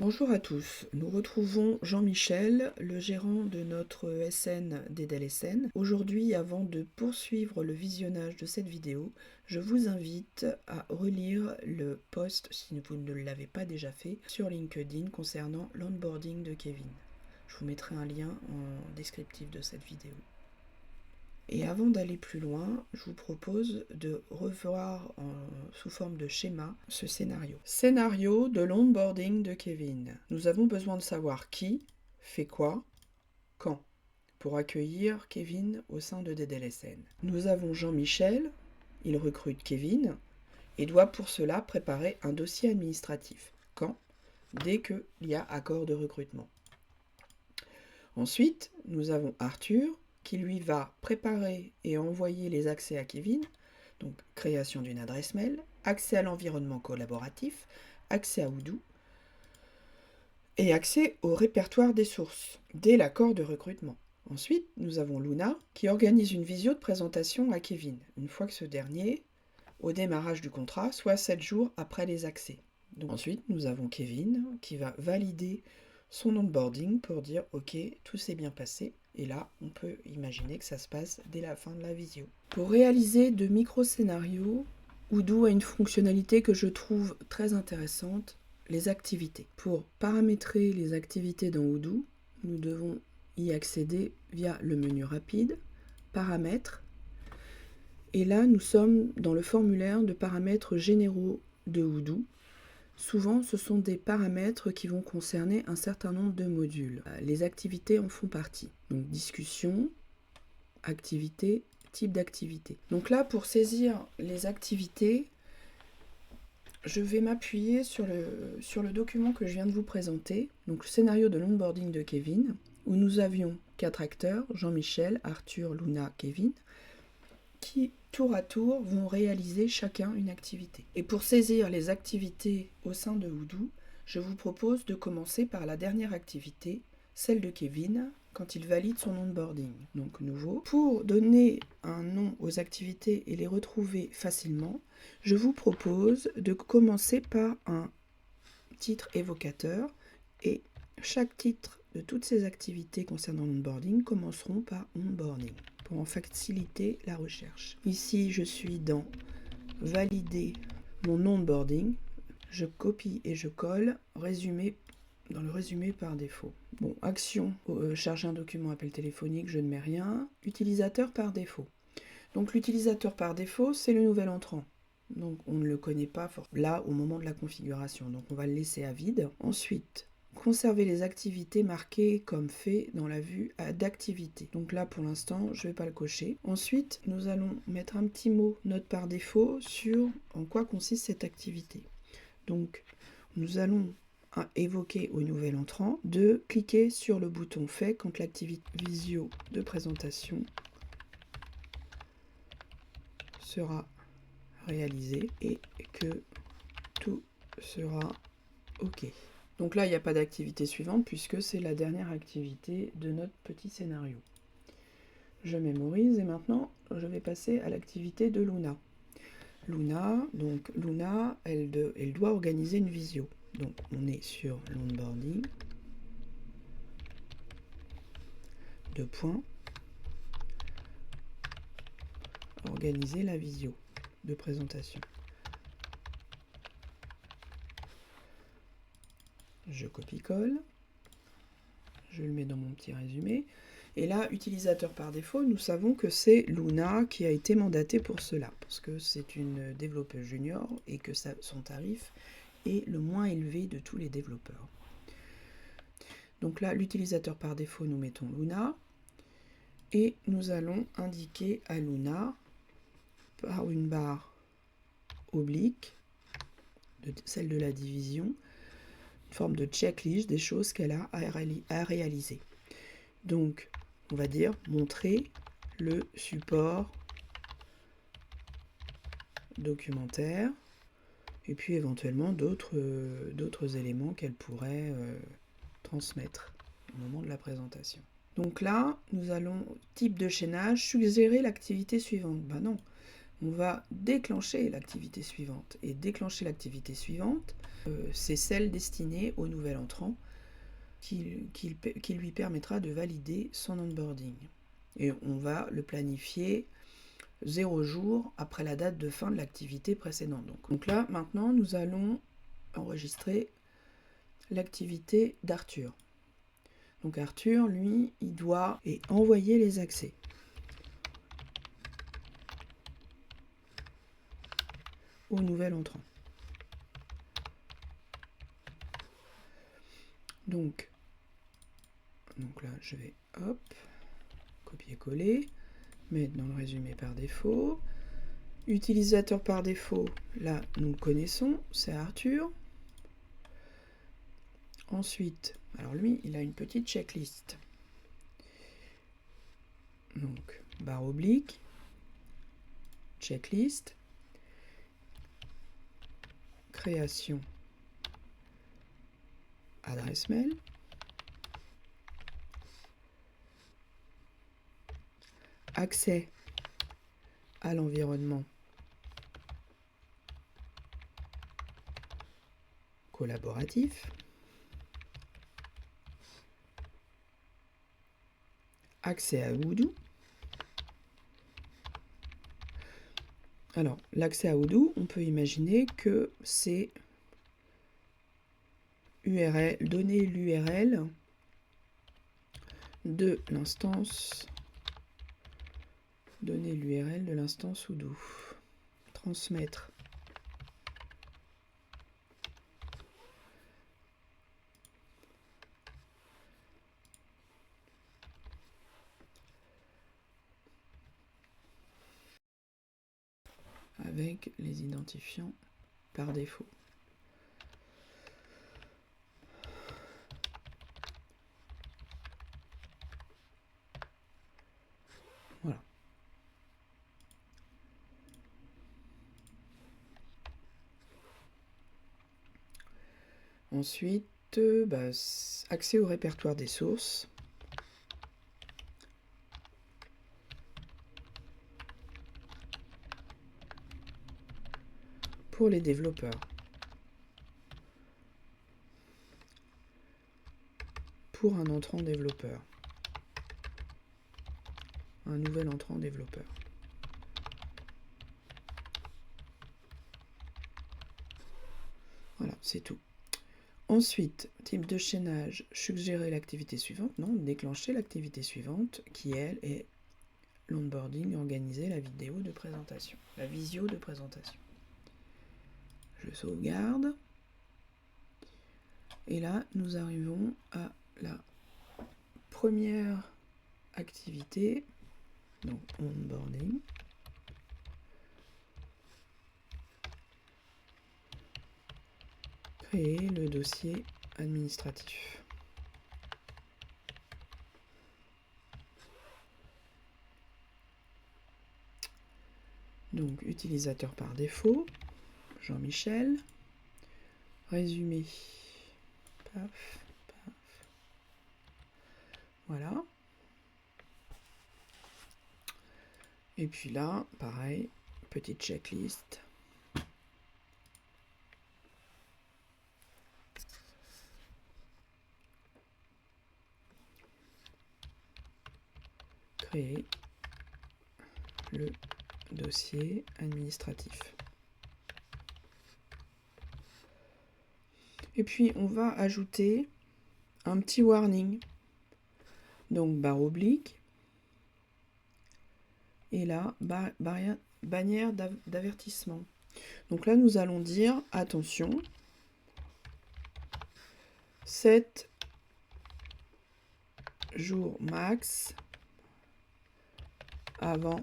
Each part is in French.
Bonjour à tous, nous retrouvons Jean-Michel, le gérant de notre SN d'Edel-SN. Aujourd'hui, avant de poursuivre le visionnage de cette vidéo, je vous invite à relire le post, si vous ne l'avez pas déjà fait, sur LinkedIn concernant l'onboarding de Kevin. Je vous mettrai un lien en descriptif de cette vidéo. Et avant d'aller plus loin, je vous propose de revoir sous forme de schéma ce scénario. Scénario de l'onboarding de Kevin. Nous avons besoin de savoir qui fait quoi, quand, pour accueillir Kevin au sein de DDLSN. Nous avons Jean-Michel, il recrute Kevin et doit pour cela préparer un dossier administratif. Quand? Dès qu'il y a accord de recrutement. Ensuite, nous avons Arthur, qui lui va préparer et envoyer les accès à Kevin, donc création d'une adresse mail, accès à l'environnement collaboratif, accès à Odoo et accès au répertoire des sources, dès l'accord de recrutement. Ensuite, nous avons Luna qui organise une visio de présentation à Kevin, une fois que ce dernier, au démarrage du contrat, soit 7 jours après les accès. Donc, ensuite, nous avons Kevin qui va valider son onboarding pour dire « Ok, tout s'est bien passé ». Et là, on peut imaginer que ça se passe dès la fin de la visio. Pour réaliser de micro-scénarios, Odoo a une fonctionnalité que je trouve très intéressante, les activités. Pour paramétrer les activités dans Odoo, nous devons y accéder via le menu rapide, paramètres, et là nous sommes dans le formulaire de paramètres généraux de Odoo. Souvent, ce sont des paramètres qui vont concerner un certain nombre de modules. Les activités en font partie. Donc, discussion, activité, type d'activité. Donc là, pour saisir les activités, je vais m'appuyer sur le document que je viens de vous présenter, donc le scénario de l'onboarding de Kevin, où nous avions 4 acteurs, Jean-Michel, Arthur, Luna, Kevin, qui tour à tour vont réaliser chacun une activité. Et pour saisir les activités au sein de Odoo, je vous propose de commencer par la dernière activité, celle de Kevin, quand il valide son onboarding, donc nouveau. Pour donner un nom aux activités et les retrouver facilement, je vous propose de commencer par un titre évocateur et chaque titre de toutes ces activités concernant l'onboarding commenceront par onboarding pour en faciliter la recherche. Ici, je suis dans valider mon onboarding. Je copie et je colle résumé dans le résumé par défaut. Bon, action, charger un document, appel téléphonique, je ne mets rien. Utilisateur par défaut. Donc l'utilisateur par défaut, c'est le nouvel entrant. Donc on ne le connaît pas là au moment de la configuration. Donc on va le laisser à vide. Ensuite, conserver les activités marquées comme fait dans la vue d'activité. Donc là pour l'instant je ne vais pas le cocher. Ensuite nous allons mettre un petit mot note par défaut sur en quoi consiste cette activité. Donc nous allons évoquer au nouvel entrant de cliquer sur le bouton fait quand l'activité visio de présentation sera réalisé et que tout sera OK. Donc là, il n'y a pas d'activité suivante puisque c'est la dernière activité de notre petit scénario. Je mémorise et maintenant, je vais passer à l'activité de Luna. Luna, elle doit organiser une visio. Donc on est sur l'onboarding. Deux points. Organiser la visio de présentation. Je copie-colle, je le mets dans mon petit résumé. Et là, utilisateur par défaut, nous savons que c'est Luna qui a été mandatée pour cela, parce que c'est une développeuse junior et que son tarif est le moins élevé de tous les développeurs. Donc là, l'utilisateur par défaut, nous mettons Luna, et nous allons indiquer à Luna, par une barre oblique, celle de la division, une forme de checklist des choses qu'elle a à réaliser. Donc, on va dire montrer le support documentaire et puis éventuellement d'autres éléments qu'elle pourrait transmettre au moment de la présentation. Donc là, nous allons, type de chaînage, suggérer l'activité suivante. Ben non, on va déclencher l'activité suivante. Et déclencher l'activité suivante, c'est celle destinée au nouvel entrant qui lui permettra de valider son onboarding. Et on va le planifier 0 jours après la date de fin de l'activité précédente. Donc là, maintenant, nous allons enregistrer l'activité d'Arthur. Donc Arthur, lui, il doit envoyer les accès. Au nouvel entrant. Donc là, je vais, hop, copier-coller, mettre dans le résumé par défaut. Utilisateur par défaut, là, nous le connaissons, c'est Arthur. Ensuite, alors lui, il a une petite checklist. Donc, barre oblique, checklist, création, adresse mail, accès à l'environnement collaboratif, accès à Odoo. Alors, l'accès à Odoo, on peut imaginer que c'est donner l'URL de l'instance Odoo. Transmettre. Avec les identifiants par défaut. Voilà. Ensuite, accès au répertoire des sources. Pour les développeurs. Pour un entrant développeur. Un nouvel entrant développeur. Voilà, c'est tout. Ensuite, type de chaînage, suggérer l'activité suivante. Non, déclencher l'activité suivante qui, elle, est l'onboarding, organiser la vidéo de présentation. La visio de présentation. Je sauvegarde. Et là, nous arrivons à la première activité. Donc, onboarding. Créer le dossier administratif. Donc, utilisateur par défaut, Jean-Michel. Résumé. Paf, paf. Voilà. Et puis là, pareil, petite checklist. Créer le dossier administratif. Et puis, on va ajouter un petit warning. Donc, barre oblique. Et là, bannière d'avertissement. Donc là, nous allons dire, attention, 7 jours max avant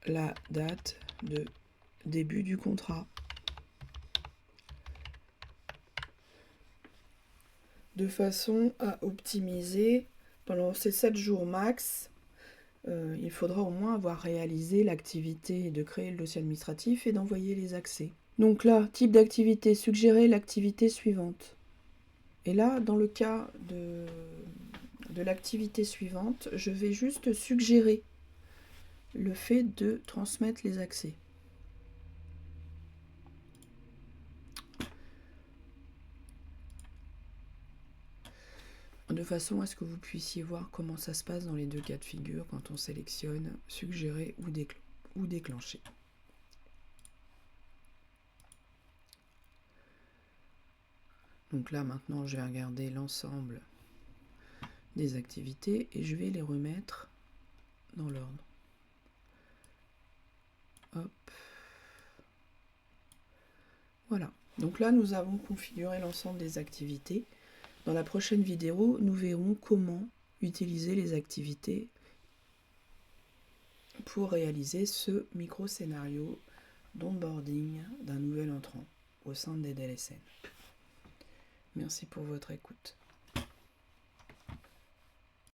la date de début du contrat. De façon à optimiser pendant ces 7 jours max, il faudra au moins avoir réalisé l'activité de créer le dossier administratif et d'envoyer les accès. Donc là, type d'activité, suggérer l'activité suivante. Et là, dans le cas de l'activité suivante, je vais juste suggérer le fait de transmettre les accès. De façon à ce que vous puissiez voir comment ça se passe dans les deux cas de figure quand on sélectionne suggérer ou déclencher. Donc là maintenant je vais regarder l'ensemble des activités et je vais les remettre dans l'ordre. Hop. Voilà. Donc là nous avons configuré l'ensemble des activités. Dans la prochaine vidéo, nous verrons comment utiliser les activités pour réaliser ce micro-scénario d'onboarding d'un nouvel entrant au sein des DLSN. Merci pour votre écoute.